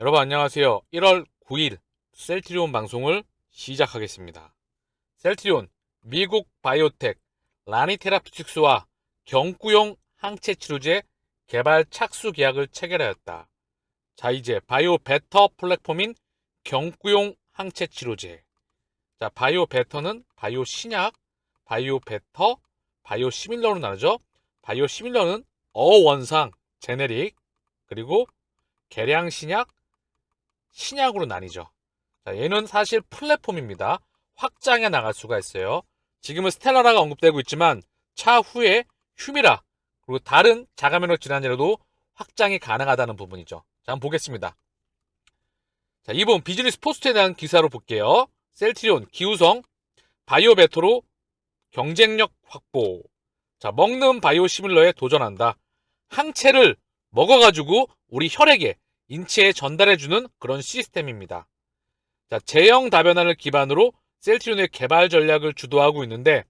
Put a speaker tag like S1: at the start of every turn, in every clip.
S1: 여러분 안녕하세요. 1월 9일 셀트리온 방송을 시작하겠습니다. 셀트리온 미국 바이오텍 라니테라피틱스와 경구용 항체 치료제 개발 착수 계약을 체결하였다. 자, 이제 바이오 베터 플랫폼인 경구용 항체 치료제. 자, 바이오 베터는 바이오 신약, 바이오 베터, 바이오 시밀러로 나누죠. 바이오 시밀러는 어원상 제네릭, 그리고 개량 신약, 신약으로 나뉘죠. 자, 얘는 사실 플랫폼입니다. 확장해 나갈 수가 있어요. 지금은 스텔라라가 언급되고 있지만 차후에 휴미라 그리고 다른 자가면역 질환이라도 확장이 가능하다는 부분이죠. 자, 한번 보겠습니다. 자, 이번 비즈니스 포스트에 대한 기사로 볼게요. 셀트리온 기후성 바이오베터로 경쟁력 확보. 자, 먹는 바이오 시밀러에 도전한다. 항체를 먹어가지고 우리 혈액에 인체에 전달해주는 그런 시스템입니다. 자, 제형 다변화를 기반으로 셀트리온의 개발 전략을 주도하고 있는데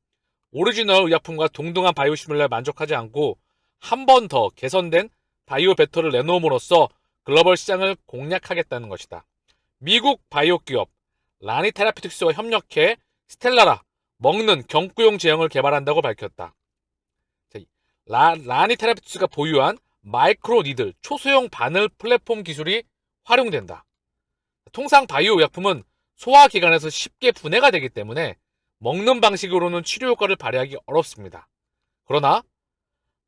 S1: 오리지널 의약품과 동등한 바이오시밀러에 만족하지 않고 한 번 더 개선된 바이오 베터를 내놓음으로써 글로벌 시장을 공략하겠다는 것이다. 미국 바이오 기업 라니테라피틱스와 협력해 스텔라라 먹는 경구용 제형을 개발한다고 밝혔다. 라니테라피틱스가 보유한 마이크로 니들 초소형 바늘 플랫폼 기술이 활용된다. 통상 바이오 의약품은 소화기관에서 쉽게 분해가 되기 때문에 먹는 방식으로는 치료 효과를 발휘하기 어렵습니다. 그러나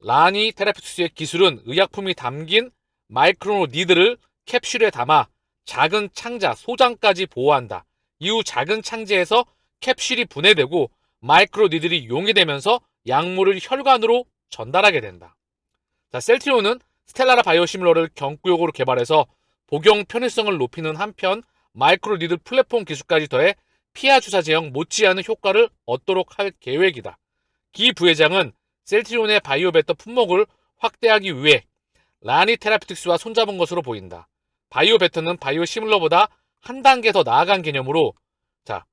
S1: 라니테라피틱스의 기술은 의약품이 담긴 마이크로 니들을 캡슐에 담아 작은 창자, 소장까지 보호한다. 이후 작은 창자에서 캡슐이 분해되고 마이크로 니들이 용이되면서 약물을 혈관으로 전달하게 된다. 자, 셀트리온은 스텔라라 바이오시밀러를 경구용으로 개발해서 복용 편의성을 높이는 한편 마이크로 니들 플랫폼 기술까지 더해 피하 주사 제형 못지않은 효과를 얻도록 할 계획이다. 기 부회장은 셀트리온의 바이오베터 품목을 확대하기 위해 라니테라피틱스와 손잡은 것으로 보인다. 바이오베터는 바이오시밀러보다 한 단계 더 나아간 개념으로 자,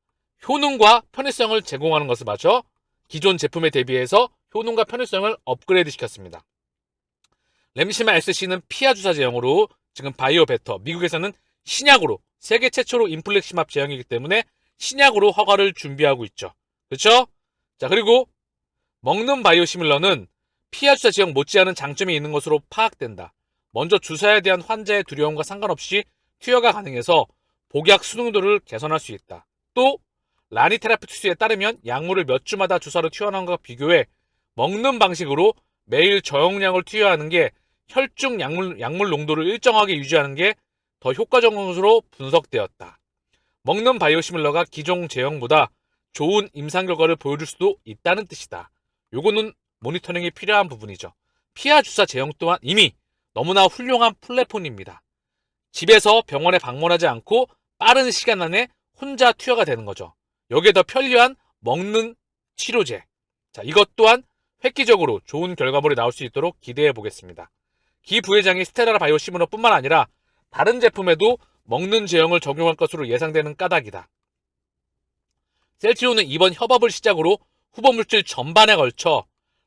S1: 효능과 편의성을 제공하는 것을 맞춰 기존 제품에 대비해서 효능과 편의성을 업그레이드 시켰습니다. 램시마 SC는 피하 주사 제형으로 지금 바이오베터, 미국에서는 신약으로 세계 최초로 인플렉시맙 제형이기 때문에 신약으로 허가를 준비하고 있죠. 그렇죠? 자, 그리고 먹는 바이오시밀러는 피하 주사 제형 못지않은 장점이 있는 것으로 파악된다. 먼저 주사에 대한 환자의 두려움과 상관없이 투여가 가능해서 복약 수능도를 개선할 수 있다. 또 라니테라피투스에 따르면 약물을 몇 주마다 주사로 투여하는 것과 비교해 먹는 방식으로 매일 저용량을 투여하는 게 혈중 약물 농도를 일정하게 유지하는 게 더 효과적인 것으로 분석되었다. 먹는 바이오시밀러가 기존 제형보다 좋은 임상 결과를 보여줄 수도 있다는 뜻이다. 요거는 모니터링이 필요한 부분이죠. 피하 주사 제형 또한 이미 너무나 훌륭한 플랫폼입니다. 집에서 병원에 방문하지 않고 빠른 시간 안에 혼자 투여가 되는 거죠. 여기에 더 편리한 먹는 치료제. 자, 이것 또한 획기적으로 좋은 결과물이 나올 수 있도록 기대해 보겠습니다. 기 부회장이 스테라라 바이오시밀러뿐만 아니라 다른 제품에도 먹는 제형을 적용할 것으로 예상되는 까닭이다. 셀트리온은 이번 협업을 시작으로 후보물질 전반에 걸쳐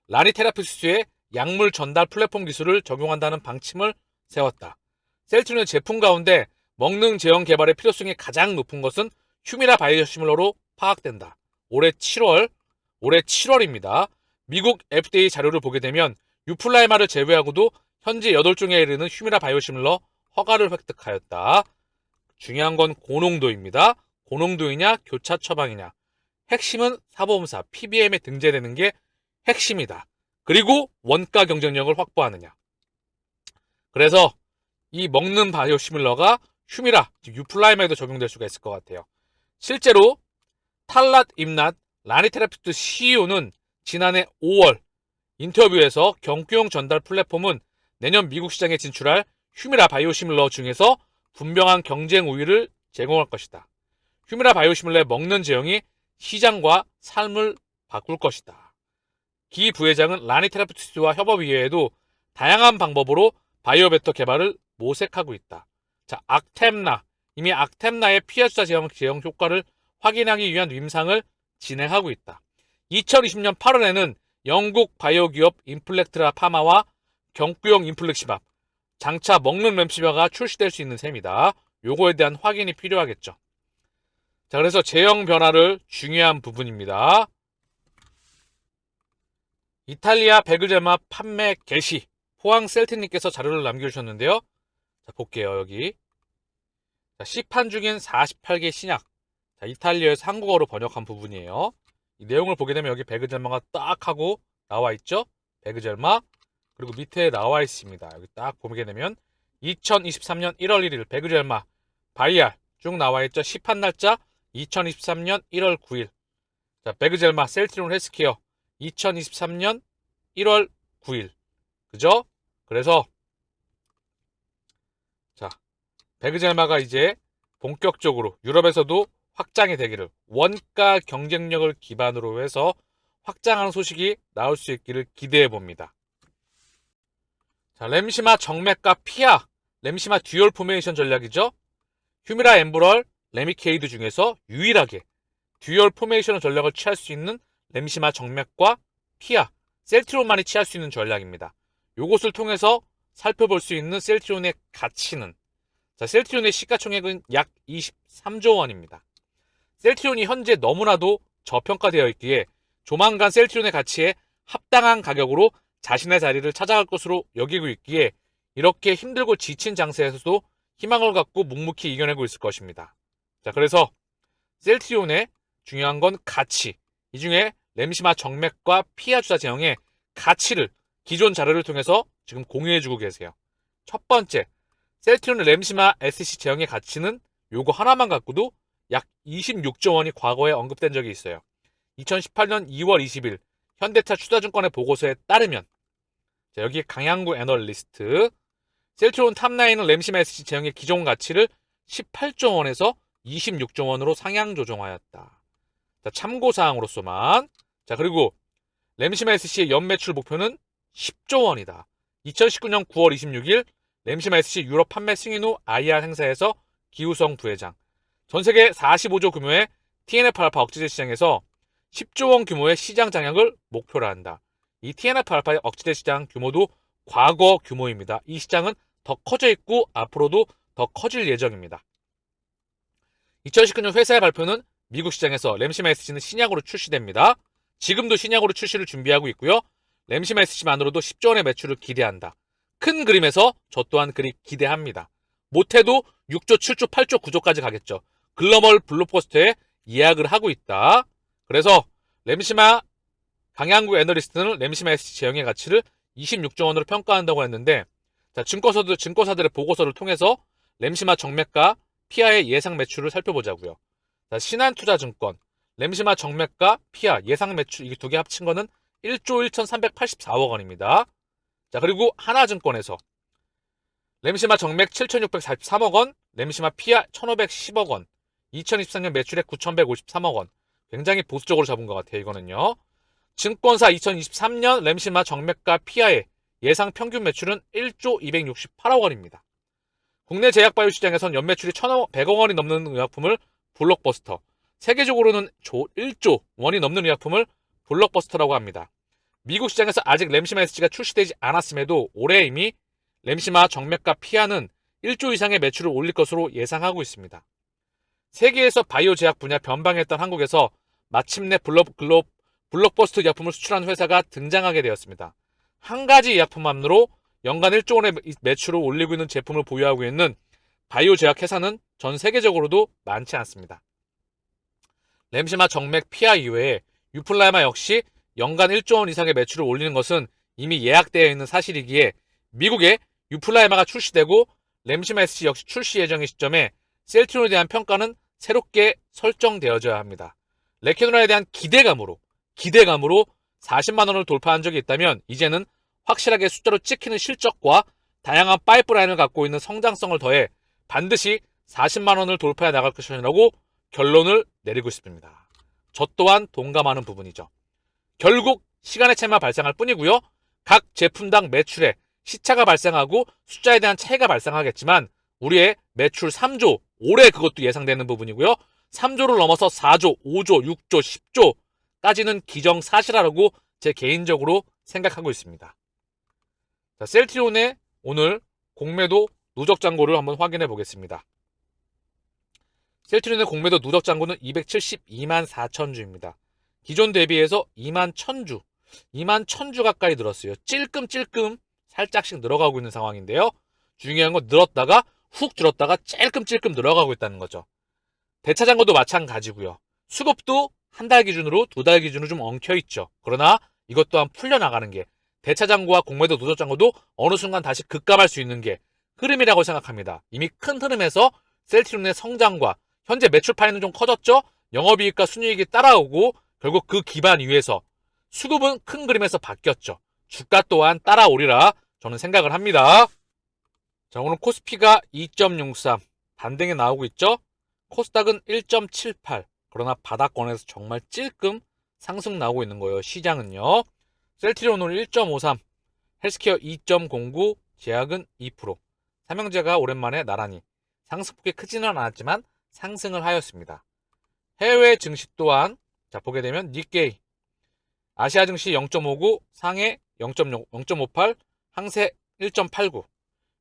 S1: 라니테라피스의 약물 전달 플랫폼 기술을 적용한다는 방침을 세웠다. 셀트리온의 제품 가운데 먹는 제형 개발의 필요성이 가장 높은 것은 휴미라 바이오시밀러로 파악된다. 올해 7월입니다. 미국 FDA 자료를 보게 되면 유플라이마를 제외하고도 현재 8종에 이르는 휴미라 바이오시밀러 허가를 획득하였다. 중요한 건 고농도입니다. 고농도이냐 교차 처방이냐. 핵심은 사보험사 PBM에 등재되는 게 핵심이다. 그리고 원가 경쟁력을 확보하느냐. 그래서 이 먹는 바이오시밀러가 휴미라, 유플라이마에도 적용될 수가 있을 것 같아요. 실제로 탈랏 임낫 라니테라피트 CEO는 지난해 5월 인터뷰에서 경구용 전달 플랫폼은 내년 미국 시장에 진출할 휴미라 바이오시밀러 중에서 분명한 경쟁 우위를 제공할 것이다. 휴미라 바이오시밀러의 먹는 제형이 시장과 삶을 바꿀 것이다. 기 부회장은 라니테라피투스와 협업 이외에도 다양한 방법으로 바이오베터 개발을 모색하고 있다. 자, 악템나. 이미 악템나의 피하주사 제형 효과를 확인하기 위한 임상을 진행하고 있다. 2020년 8월에는 영국 바이오 기업 인플렉트라 파마와 경구용 인플렉시밥, 장차 먹는 램시마가 출시될 수 있는 셈이다. 요거에 대한 확인이 필요하겠죠. 자, 그래서 제형 변화를 중요한 부분입니다. 이탈리아 베그젤마 판매 개시. 포항 셀틴님께서 자료를 남겨주셨는데요. 자, 볼게요. 여기. 자, 시판 중인 48개 신약. 자, 이탈리아에서 한국어로 번역한 부분이에요. 이 내용을 보게 되면 여기 베그젤마가 딱 하고 나와 있죠. 베그젤마. 그리고 밑에 나와 있습니다. 여기 딱 보게 되면 2023년 1월 1일 베그젤마 바이알 쭉 나와 있죠. 시판 날짜 2023년 1월 9일. 자, 베그젤마 셀트리온 헬스케어 2023년 1월 9일. 그죠? 그래서 자, 베그젤마가 이제 본격적으로 유럽에서도 확장이 되기를, 원가 경쟁력을 기반으로 해서 확장하는 소식이 나올 수 있기를 기대해 봅니다. 자, 램시마 정맥과 피아, 램시마 듀얼 포메이션 전략이죠. 휴미라 엠브럴, 레미케이드 중에서 유일하게 듀얼 포메이션 전략을 취할 수 있는 램시마 정맥과 피아, 셀트리온만이 취할 수 있는 전략입니다. 요것을 통해서 살펴볼 수 있는 셀트리온의 가치는, 자, 셀트리온의 시가총액은 약 23조 원입니다. 셀트리온이 현재 너무나도 저평가되어 있기에 조만간 셀트리온의 가치에 합당한 가격으로 자신의 자리를 찾아갈 것으로 여기고 있기에 이렇게 힘들고 지친 장세에서도 희망을 갖고 묵묵히 이겨내고 있을 것입니다. 자, 그래서 셀트리온의 중요한 건 가치. 이 중에 램시마 정맥과 피아 주사 제형의 가치를 기존 자료를 통해서 지금 공유해주고 계세요. 첫 번째, 셀트리온의 램시마 SC 제형의 가치는 요거 하나만 갖고도 약 26조 원이 과거에 언급된 적이 있어요. 2018년 2월 20일 현대차 투자증권의 보고서에 따르면, 자, 여기 강양구 애널리스트, 셀트리온 탑9은 램시마 SC 제형의 기존 가치를 18조 원에서 26조 원으로 상향 조정하였다. 자, 참고사항으로서만. 자, 그리고 램시마 SC의 연매출 목표는 10조 원이다. 2019년 9월 26일 램시마 SC 유럽 판매 승인 후 IR 행사에서 기우성 부회장, 전세계 45조 규모의 TNF-알파 억지제 시장에서 10조 원 규모의 시장 장악을 목표로 한다. 이 TNF-알파의 억지제 시장 규모도 과거 규모입니다. 이 시장은 더 커져 있고 앞으로도 더 커질 예정입니다. 2019년 회사의 발표는 미국 시장에서 램시마 SC는 신약으로 출시됩니다. 지금도 신약으로 출시를 준비하고 있고요. 램시마 SC만으로도 10조 원의 매출을 기대한다. 큰 그림에서 저 또한 그리 기대합니다. 못해도 6조, 7조, 8조, 9조까지 가겠죠. 글로벌 블록버스터에 예약을 하고 있다. 그래서 램시마 강양구 애널리스트는 램시마 SC 제형의 가치를 26조 원으로 평가한다고 했는데, 자, 증권사들의 보고서를 통해서 램시마 정맥과 피아의 예상 매출을 살펴보자고요. 자, 신한투자증권 램시마 정맥과 피아 예상 매출, 이게 두 개 합친 거는 1조 1,384억 원입니다. 자, 그리고 하나증권에서 램시마 정맥 7,643억 원, 램시마 피아 1,510억 원, 2023년 매출액 9,153억 원. 굉장히 보수적으로 잡은 것 같아요, 이거는요. 증권사 2023년 램시마 정맥과 피아의 예상 평균 매출은 1조 268억 원입니다. 국내 제약바이오 시장에선 연매출이 1,100억 원이 넘는 의약품을 블록버스터, 세계적으로는 1조 원이 넘는 의약품을 블록버스터라고 합니다. 미국 시장에서 아직 램시마 SC가 출시되지 않았음에도 올해 이미 램시마 정맥과 피아는 1조 이상의 매출을 올릴 것으로 예상하고 있습니다. 세계에서 바이오 제약 분야 변방했던 한국에서 마침내 블록버스터 의약품을 수출하는 회사가 등장하게 되었습니다. 한 가지 의약품만으로 연간 1조 원의 매출을 올리고 있는 제품을 보유하고 있는 바이오 제약 회사는 전 세계적으로도 많지 않습니다. 램시마 정맥 피아 이외에 유플라마 역시 연간 1조 원 이상의 매출을 올리는 것은 이미 예약되어 있는 사실이기에 미국에 유플라마가 출시되고 램시마 SC 역시 출시 예정의 시점에 셀트리온에 대한 평가는 새롭게 설정되어져야 합니다. 레케노라에 대한 기대감으로 40만 원을 돌파한 적이 있다면 이제는 확실하게 숫자로 찍히는 실적과 다양한 파이프라인을 갖고 있는 성장성을 더해 반드시 40만 원을 돌파해 나갈 것이라고 결론을 내리고 싶습니다. 저 또한 동감하는 부분이죠. 결국 시간의 차이만 발생할 뿐이고요. 각 제품당 매출에 시차가 발생하고 숫자에 대한 차이가 발생하겠지만 우리의 매출 3조, 올해 그것도 예상되는 부분이고요. 3조를 넘어서 4조, 5조, 6조, 10조까지는 기정사실하라고 제 개인적으로 생각하고 있습니다. 자, 셀트리온의 오늘 공매도 누적 잔고를 한번 확인해 보겠습니다. 셀트리온의 공매도 누적 잔고는 272만 4천 주입니다. 기존 대비해서 2만 1000주, 2만 1000주 가까이 늘었어요. 찔끔찔끔 살짝씩 늘어가고 있는 상황인데요. 중요한 건 늘었다가 훅 줄었다가 찔끔찔끔 늘어가고 있다는 거죠. 대차 잔고도 마찬가지고요. 수급도 한 달 기준으로 두 달 기준으로 좀 엉켜있죠. 그러나 이것 또한 풀려나가는 게 대차 잔고와 공매도 누적 잔고도 어느 순간 다시 급감할 수 있는 게 흐름이라고 생각합니다. 이미 큰 흐름에서 셀트리온의 성장과 현재 매출 파이는 좀 커졌죠. 영업이익과 순이익이 따라오고 결국 그 기반 위에서 수급은 큰 그림에서 바뀌었죠. 주가 또한 따라오리라 저는 생각을 합니다. 자, 오늘 코스피가 2.63 반등에 나오고 있죠. 코스닥은 1.78 그러나 바닥권에서 정말 찔끔 상승 나오고 있는 거예요. 시장은요. 셀트리온 오늘 1.53 헬스케어 2.09 제약은 2% 삼형제가 오랜만에 나란히 상승폭이 크지는 않았지만 상승을 하였습니다. 해외 증시 또한 자 보게 되면 니케이 아시아 증시 0.59 상해 0.58 항세 1.89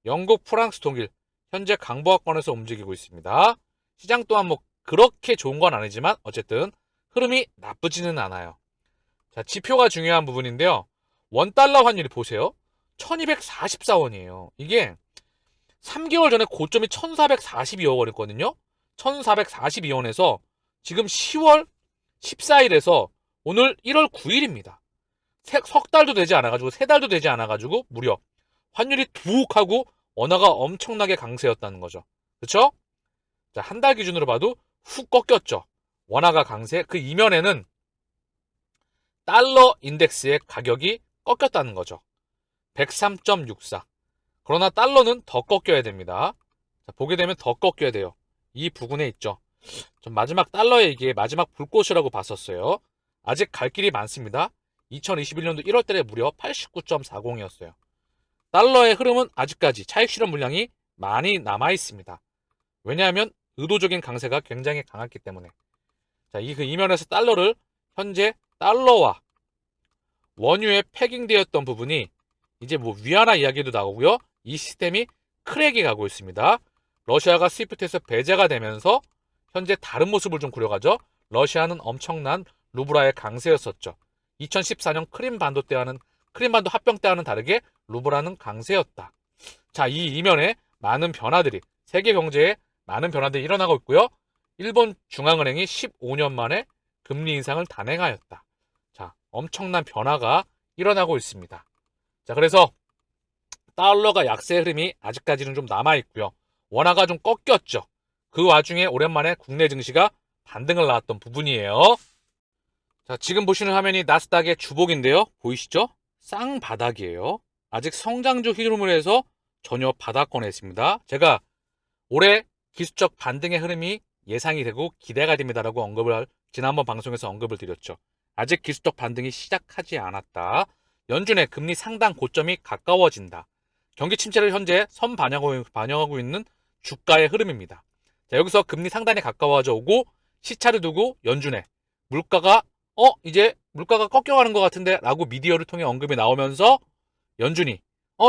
S1: 영국 프랑스 독일 현재 강보합권에서 움직이고 있습니다. 시장 또한 뭐 그렇게 좋은 건 아니지만 어쨌든 흐름이 나쁘지는 않아요. 자, 지표가 중요한 부분인데요. 원달러 환율이 보세요. 1244원이에요. 이게 3개월 전에 고점이 1442원이었거든요. 1442원에서 지금 10월 14일에서 오늘 1월 9일입니다. 석 달도 되지 않아가지고 세 달도 되지 않아가지고 무려 환율이 툭 하고 원화가 엄청나게 강세였다는 거죠. 그렇죠? 자, 한 달 기준으로 봐도 훅 꺾였죠. 원화가 강세. 그 이면에는 달러 인덱스의 가격이 꺾였다는 거죠. 103.64. 그러나 달러는 더 꺾여야 됩니다. 자, 보게 되면 더 꺾여야 돼요. 이 부분에 있죠. 전 마지막 달러에 이게 마지막 불꽃이라고 봤었어요. 아직 갈 길이 많습니다. 2021년도 1월달에 무려 89.40이었어요. 달러의 흐름은 아직까지 차익 실현 물량이 많이 남아 있습니다. 왜냐하면 의도적인 강세가 굉장히 강했기 때문에. 자, 그 이면에서 달러를 현재 달러와 원유에 패깅되었던 부분이 이제 뭐 위안화 이야기도 나오고요. 이 시스템이 크랙이 가고 있습니다. 러시아가 스위프트에서 배제가 되면서 현재 다른 모습을 좀 그려가죠. 러시아는 엄청난 루블화의 강세였었죠. 2014년 크림반도 합병 때와는 다르게 루블화는 강세였다. 자, 이 이면에 많은 변화들이 세계 경제에 많은 변화들이 일어나고 있고요. 일본 중앙은행이 15년 만에 금리 인상을 단행하였다. 자, 엄청난 변화가 일어나고 있습니다. 자, 그래서 달러가 약세 흐름이 아직까지는 좀 남아있고요. 원화가 좀 꺾였죠. 그 와중에 오랜만에 국내 증시가 반등을 나왔던 부분이에요. 자, 지금 보시는 화면이 나스닥의 주봉인데요. 보이시죠? 쌍바닥이에요. 아직 성장주 흐름을 해서 전혀 바닥권에 있습니다. 제가 올해 기술적 반등의 흐름이 예상이 되고 기대가 됩니다라고 지난번 방송에서 언급을 드렸죠. 아직 기술적 반등이 시작하지 않았다. 연준의 금리 상당 고점이 가까워진다. 경기 침체를 현재 반영하고 있는 주가의 흐름입니다. 자, 여기서 금리 상단에 가까워져 오고 시차를 두고 연준의 물가가 이제 물가가 꺾여가는 것 같은데 라고 미디어를 통해 언급이 나오면서 연준이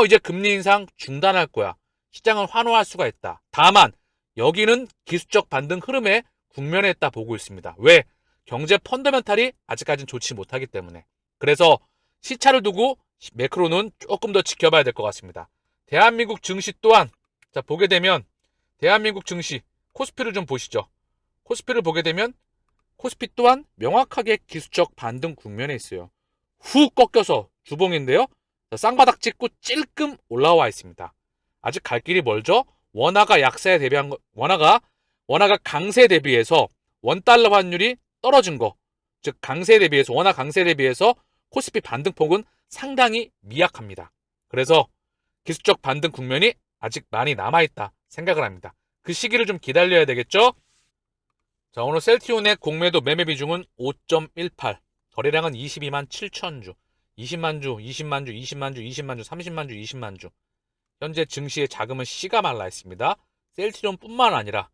S1: 이제 금리 인상 중단할 거야. 시장을 환호할 수가 있다. 다만 여기는 기술적 반등 흐름에 국면에 있다 보고 있습니다. 왜? 경제 펀더멘탈이 아직까지는 좋지 못하기 때문에. 그래서 시차를 두고 매크로는 조금 더 지켜봐야 될 것 같습니다. 대한민국 증시 또한 자 보게 되면 대한민국 증시 코스피를 좀 보시죠. 코스피를 보게 되면 코스피 또한 명확하게 기술적 반등 국면에 있어요. 훅 꺾여서 주봉인데요. 쌍바닥 찍고 찔끔 올라와 있습니다. 아직 갈 길이 멀죠. 원화가 강세 대비해서 원달러 환율이 떨어진 거, 즉 원화 강세 대비해서 코스피 반등폭은 상당히 미약합니다. 그래서 기술적 반등 국면이 아직 많이 남아있다 생각을 합니다. 그 시기를 좀 기다려야 되겠죠. 자, 오늘 셀트리온의 공매도 매매 비중은 5.18, 거래량은 22만 7천 주, 20만 주, 20만 주, 20만 주, 20만 주, 30만 주, 20만 주. 현재 증시의 자금은 씨가 말라 있습니다. 셀트리온뿐만 아니라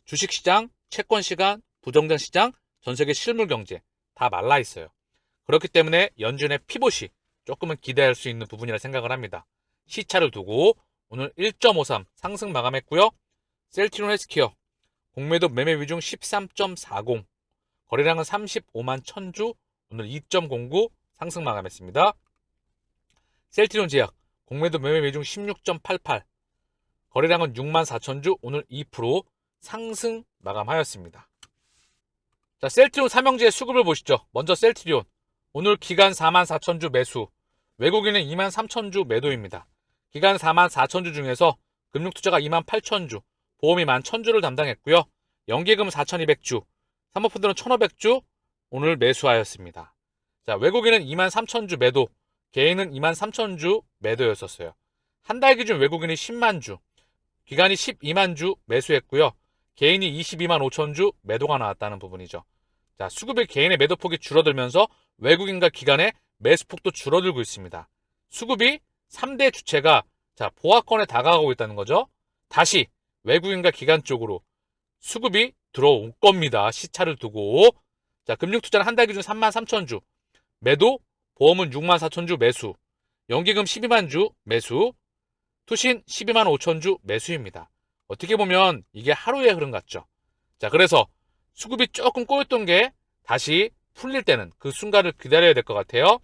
S1: 주식시장, 채권시장, 부동산시장, 전세계 실물경제 다 말라 있어요. 그렇기 때문에 연준의 피봇이 조금은 기대할 수 있는 부분이라 생각을 합니다. 시차를 두고 오늘 1.53 상승 마감했고요. 셀트리온 헬스케어 공매도 매매 비중 13.40, 거래량은 35만 1000주, 오늘 2.09 상승 마감했습니다. 셀트리온 제약 공매도 매매 비중 16.88, 거래량은 6만 4000주, 오늘 2% 상승 마감하였습니다. 자, 셀트리온 삼형제의 수급을 보시죠. 먼저 셀트리온 오늘 기간 4만 4000주 매수, 외국인은 2만 3000주 매도입니다. 기간 4만 4000주 중에서 금융투자가 2만 8000주, 보험이 1만 1000주를 담당했고요. 연기금 4200주, 사모펀드는 1500주 오늘 매수하였습니다. 자, 외국인은 2만 3000주 매도, 개인은 2만 3000주 매도였었어요. 한 달 기준 외국인이 10만 주, 기간이 12만 주 매수했고요. 개인이 22만 5천 주 매도가 나왔다는 부분이죠. 자, 수급의 개인의 매도폭이 줄어들면서 외국인과 기관의 매수폭도 줄어들고 있습니다. 수급이 3대 주체가 보합권에 다가가고 있다는 거죠. 다시 외국인과 기관 쪽으로 수급이 들어올 겁니다. 시차를 두고. 자, 금융투자는 한 달 기준 3만 3천 주 매도, 보험은 6만 4천 주 매수, 연기금 12만 주 매수, 투신 12만 5천 주 매수입니다. 어떻게 보면 이게 하루의 흐름 같죠. 자, 그래서 수급이 조금 꼬였던 게 다시 풀릴 때는 그 순간을 기다려야 될 것 같아요.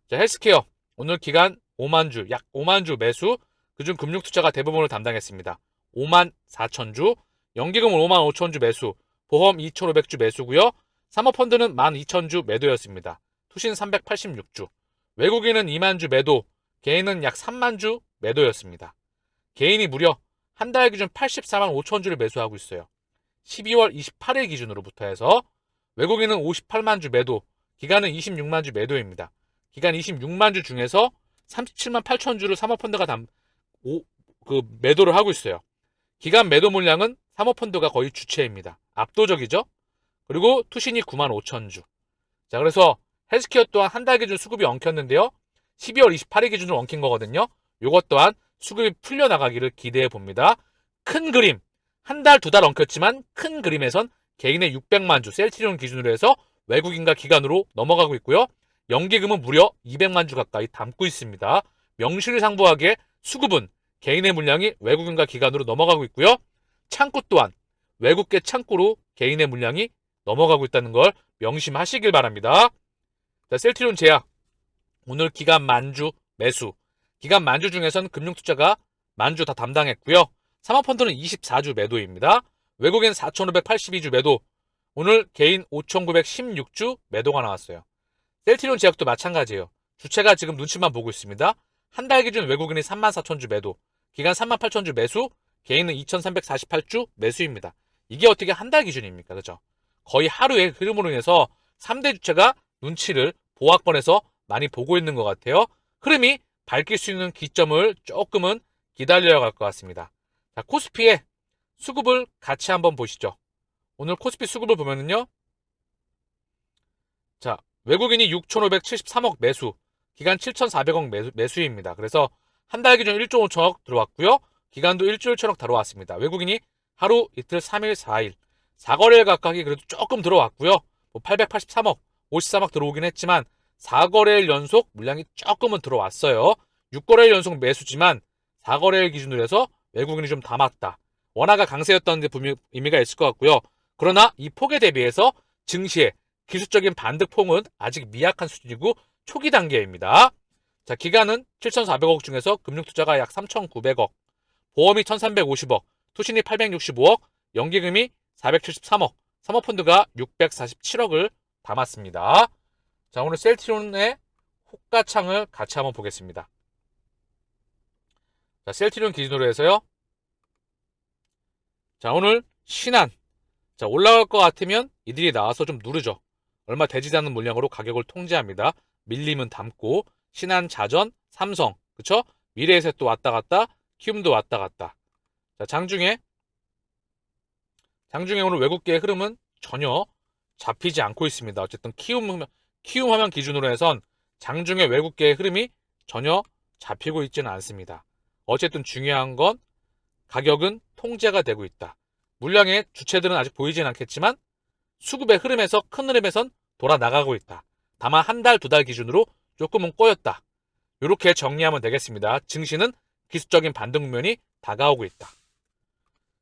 S1: 자, 헬스케어 오늘 기간 5만 주, 약 5만 주 매수, 그중 금융투자가 대부분을 담당했습니다. 5만 4천 주, 연기금은 5만 5천 주 매수, 보험 2,500주 매수고요. 사모펀드는 12,000주 매도였습니다. 투신 386주, 외국인은 2만 주 매도, 개인은 약 3만 주 매도였습니다. 개인이 무려 한 달 기준 84만 5천 주를 매수하고 있어요. 12월 28일 기준으로부터 해서 외국인은 58만 주 매도, 기간은 26만 주 매도입니다. 기간 26만 주 중에서 37만 8천 주를 사모펀드가 매도를 하고 있어요. 기간 매도 물량은 사모펀드가 거의 주체입니다. 압도적이죠? 그리고 투신이 9만 5천 주. 자, 그래서 헬스케어 또한 한 달 기준 수급이 엉켰는데요. 12월 28일 기준으로 엉킨 거거든요. 이것 또한 수급이 풀려나가기를 기대해 봅니다. 큰 그림, 한 달, 두 달 엉켰지만 큰 그림에선 개인의 600만 주 셀트리온 기준으로 해서 외국인과 기관으로 넘어가고 있고요. 연기금은 무려 200만 주 가까이 담고 있습니다. 명실상부하게 수급은 개인의 물량이 외국인과 기관으로 넘어가고 있고요. 창구 또한 외국계 창구로 개인의 물량이 넘어가고 있다는 걸 명심하시길 바랍니다. 자, 셀트리온 제약 오늘 기간 만주 매수, 기간 만주 중에선 금융투자가 만주 다 담당했고요. 사모펀드는 24주 매도입니다. 외국인 4,582주 매도, 오늘 개인 5,916주 매도가 나왔어요. 셀트리온 제약도 마찬가지예요. 주체가 지금 눈치만 보고 있습니다. 한 달 기준 외국인이 34,000주 매도, 기간 38,000주 매수, 개인은 2,348주 매수입니다. 이게 어떻게 한 달 기준입니까? 그죠? 거의 하루의 흐름으로 인해서 3대 주체가 눈치를 보합권에서 많이 보고 있는 것 같아요. 흐름이 밝힐 수 있는 기점을 조금은 기다려야 할 것 같습니다. 자, 코스피의 수급을 같이 한번 보시죠. 오늘 코스피 수급을 보면은요. 자, 외국인이 6,573억 매수, 기간 7,400억 매수입니다. 그래서 한 달 기준 1조 5천억 들어왔고요. 기간도 1조 1천억 들어왔습니다. 외국인이 하루, 이틀, 3일, 4일, 4거래일 각각이 그래도 조금 들어왔고요. 883억, 53억 들어오긴 했지만 4거래일 연속 물량이 조금은 들어왔어요. 6거래일 연속 매수지만 4거래일 기준으로 해서 외국인이 좀 담았다. 원화가 강세였다는 데 의미가 있을 것 같고요. 그러나 이 폭에 대비해서 증시의 기술적인 반등폭은 아직 미약한 수준이고 초기 단계입니다. 자, 기간은 7,400억 중에서 금융투자가 약 3,900억, 보험이 1,350억, 투신이 865억, 연기금이 473억, 사모펀드가 647억을 담았습니다. 자, 오늘 셀트리온의 호가창을 같이 한번 보겠습니다. 자, 셀트리온 기준으로 해서요. 자, 오늘 신한. 자, 올라갈 것 같으면 이들이 나와서 좀 누르죠. 얼마 되지 않는 물량으로 가격을 통제합니다. 밀림은 담고, 신한, 자전, 삼성, 그쵸? 미래에셋도 왔다 갔다, 키움도 왔다 갔다. 자, 장중에 오늘 외국계의 흐름은 전혀 잡히지 않고 있습니다. 어쨌든 키움 화면 기준으로 해선 장중에 외국계의 흐름이 전혀 잡히고 있지는 않습니다. 어쨌든 중요한 건 가격은 통제가 되고 있다. 물량의 주체들은 아직 보이진 않겠지만 수급의 흐름에서 큰 흐름에선 돌아 나가고 있다. 다만 한 달, 두 달 기준으로 조금은 꼬였다. 이렇게 정리하면 되겠습니다. 증시는 기술적인 반등 국면이 다가오고 있다.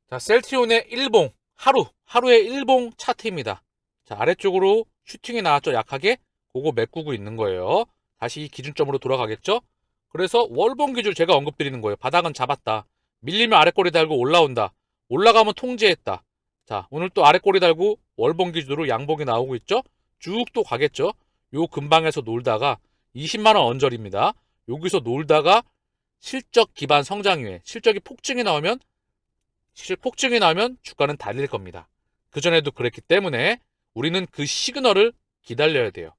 S1: 자, 셀트리온의 일봉, 하루의 일봉 차트입니다. 자, 아래쪽으로 슈팅이 나왔죠, 약하게. 그거 메꾸고 있는 거예요. 다시 기준점으로 돌아가겠죠? 그래서 월봉 기준 제가 언급드리는 거예요. 바닥은 잡았다. 밀리면 아래꼬리 달고 올라온다. 올라가면 통제했다. 자, 오늘 또 아래꼬리 달고 월봉 기준으로 양봉이 나오고 있죠? 쭉 또 가겠죠? 요 근방에서 놀다가 20만원 언저리입니다. 여기서 놀다가 실적 기반 성장 이후에 실적이 폭증이 나오면 주가는 달릴 겁니다. 그전에도 그랬기 때문에 우리는 그 시그널을 기다려야 돼요.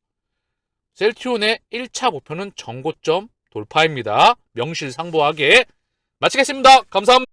S1: 셀트리온의 1차 목표는 전고점 돌파입니다. 명실상부하게 마치겠습니다. 감사합니다.